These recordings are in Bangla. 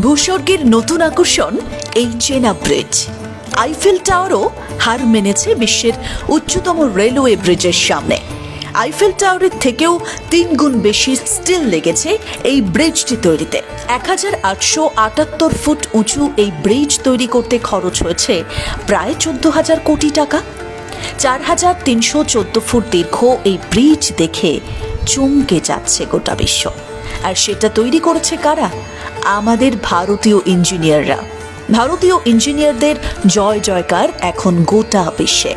ভূস্বর্গের নতুন আকর্ষণ এই চেনাব ব্রিজ। আইফেল টাওয়ারও হার মেনেছে বিশ্বের উচ্চতম রেলওয়ে ব্রিজের সামনে। আইফেল টাওয়ারের থেকেও 3 গুণ বেশি স্টিল লেগেছে এই ব্রিজটি তৈরিতে। 1878 ফুট উঁচু এই ব্রিজ তৈরি করতে খরচ হয়েছে প্রায় 14,000 কোটি টাকা। 4,314 ফুট দীর্ঘ এই ব্রিজ দেখে চমকে যাচ্ছে গোটা বিশ্ব। আর সেটা তৈরি করেছে কারা? আমাদের ভারতীয় ইঞ্জিনিয়াররা। ভারতীয় ইঞ্জিনিয়ারদের জয় জয়কার এখন গোটা বিশ্বে।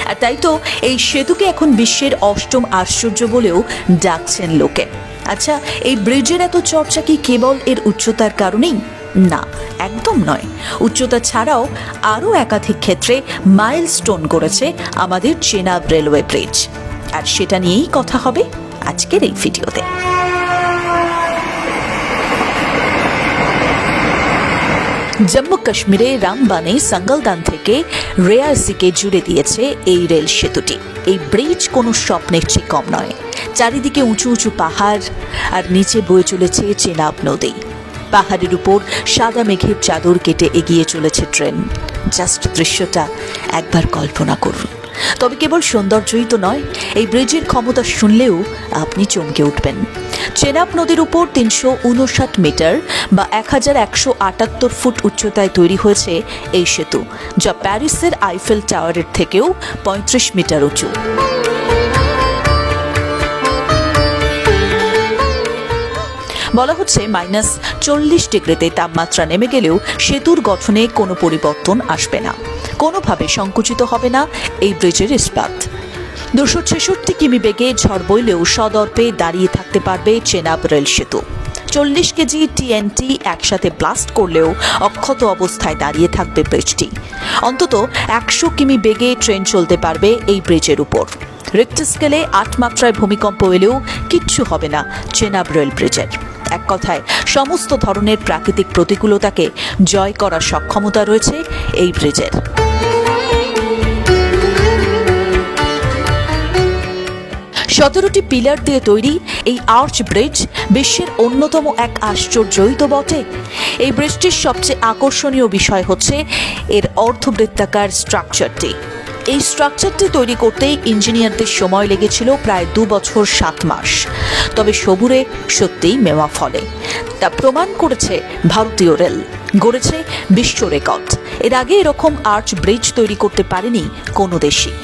আর তাই তো এই সেতুকে এখন বিশ্বের 8ম আশ্চর্য বলেও ডাকছেন লোকে। আচ্ছা, এই ব্রিজের এত চর্চা কি কেবল এর উচ্চতার কারণেই? না, একদম নয়। উচ্চতা ছাড়াও আরও একাধিক ক্ষেত্রে মাইলস্টোন করেছে আমাদের চেনাব রেলওয়ে ব্রিজ। আর সেটা নিয়েই কথা হবে আজকের এই ভিডিওতে। জম্মু কাশ্মীরে রামবানে সঙ্গলদান থেকে রেয়াসিকে জুড়ে দিয়েছে এই রেল সেতুটি। এই ব্রিজ কোনো স্বপ্নের চেয়ে কম নয়। চারিদিকে উঁচু উঁচু পাহাড়, আর নিচে বয়ে চলেছে চেনাব নদী। পাহাড়ের উপর সাদা মেঘের চাদর কেটে এগিয়ে চলেছে ট্রেন। জাস্ট দৃশ্যটা একবার কল্পনা করুন। তবে কেবল সৌন্দর্যই তো নয়, এই ব্রিজের ক্ষমতা শুনলেও আপনি চমকে উঠবেন। চেনাব নদীর উপর 359 মিটার বা 1178 ফুট উচ্চতায় তৈরি হয়েছে এই সেতু, যা প্যারিসের আইফেল টাওয়ারের থেকেও 35 মিটার উঁচু। বলা হচ্ছে -40 ডিগ্রিতে তাপমাত্রা নেমে গেলেও সেতুর গঠনে কোনো পরিবর্তন আসবে না। কোনোভাবে সংকুচিত হবে না এই ব্রিজের ইস্পাত। 266 কিমি বেগে ঝড় বইলেও সদর্পে দাঁড়িয়ে থাকতে পারবে চেনাব রেল সেতু। 40 কেজি TNT একসাথে ব্লাস্ট করলেও অক্ষত অবস্থায় দাঁড়িয়ে থাকবে ব্রিজটি। অন্তত 100 কিমি বেগে ট্রেন চলতে পারবে এই ব্রিজের উপর। রিক্টার স্কেলে 8 মাত্রায় ভূমিকম্প এলেও কিচ্ছু হবে না চেনাব রেল ব্রিজের। এক কথায় সমস্ত ধরনের প্রাকৃতিক প্রতিকূলতাকে জয় করার সক্ষমতা রয়েছে এই ব্রিজের। সতেরোটি পিলার দিয়ে তৈরি এই আর্চ ব্রিজ বিশ্বের অন্যতম এক আশ্চর্যই তো বটে। এই ব্রিজটির সবচেয়ে আকর্ষণীয় বিষয় হচ্ছে এর অর্ধবৃত্তাকার স্ট্রাকচারটি। এই স্ট্রাকচারটি তৈরি করতে ইঞ্জিনিয়ারদের সময় লেগেছিল প্রায় 2 বছর 7 মাস। তবে সবুরে সত্যিই মেওয়া ফলে। তা প্রমাণ করেছে ভারতীয় রেল, গড়েছে বিশ্ব রেকর্ড। এর আগে এরকম আর্চ ব্রিজ তৈরি করতে পারেনি কোনো দেশই।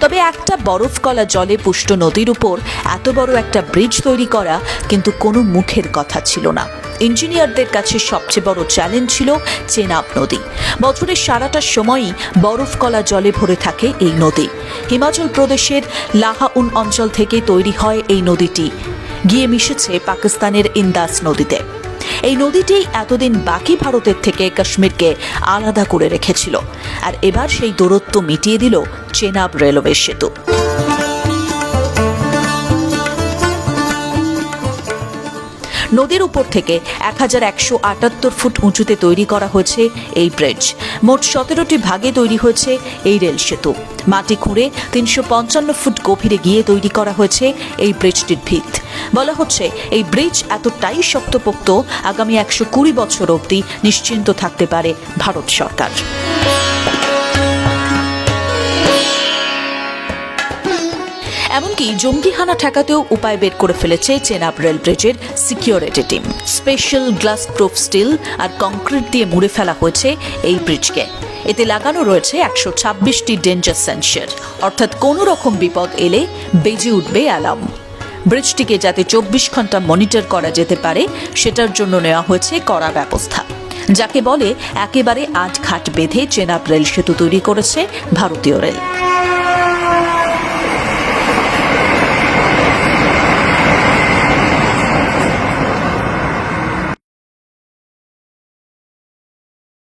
তবে একটা বরফকলা জলে পুষ্ট নদীর উপর এত বড় একটা ব্রিজ তৈরি করা কিন্তু কোনো মুখের কথা ছিল না। ইঞ্জিনিয়ারদের কাছে সবচেয়ে বড় চ্যালেঞ্জ ছিল চেনাব নদী। বছরের সারাটা সময়ই বরফকলা জলে ভরে থাকে এই নদী। হিমাচল প্রদেশের লাহাউন অঞ্চল থেকে তৈরি হয় এই নদীটি, গিয়ে মিশেছে পাকিস্তানের ইন্দাস নদীতে। এই নদীটি এতদিন বাকি ভারতের থেকে কাশ্মীরকে আলাদা করে রেখেছিল। আর এবার সেই দূরত্ব মিটিয়ে দিল চেনাব রেলওয়ে সেতু। নদীর উপর থেকে 1178 ফুট উঁচুতে তৈরি করা হয়েছে এই ব্রিজ। মোট 17টি ভাগে তৈরি হয়েছে এই রেল সেতু। মাটি খুঁড়ে 355 ফুট গভীরে গিয়ে তৈরি করা হয়েছে এই ব্রিজটির ভিত। বলা হচ্ছে এই ব্রিজ এতটাই শক্তপোক্ত, আগামী 120 বছর অবধি নিশ্চিন্ত থাকতে পারে ভারত সরকার। এমনকি জঙ্গি হানা ঠেকাতেও উপায় বের করে ফেলেছে চেনাব রেল ব্রিজের security team. Special glass proof steel আর কংক্রিট দিয়ে মুড়ে ফেলা হয়েছে এই ব্রিজকে। এতে লাগানো রয়েছে 126টি ডেঞ্জার সেন্সর, অর্থাৎ কোনো রকম বিপদ এলে বেজে উঠবে অ্যালার্ম। ব্রিজটিকে যাতে 24 ঘন্টা মনিটর করা যেতে পারে সেটার জন্য নেওয়া হয়েছে কড়া ব্যবস্থা, যাকে বলে একেবারে আটঘাট বেঁধে চেনাব রেল সেতু তৈরি করেছে ভারতীয় রেল।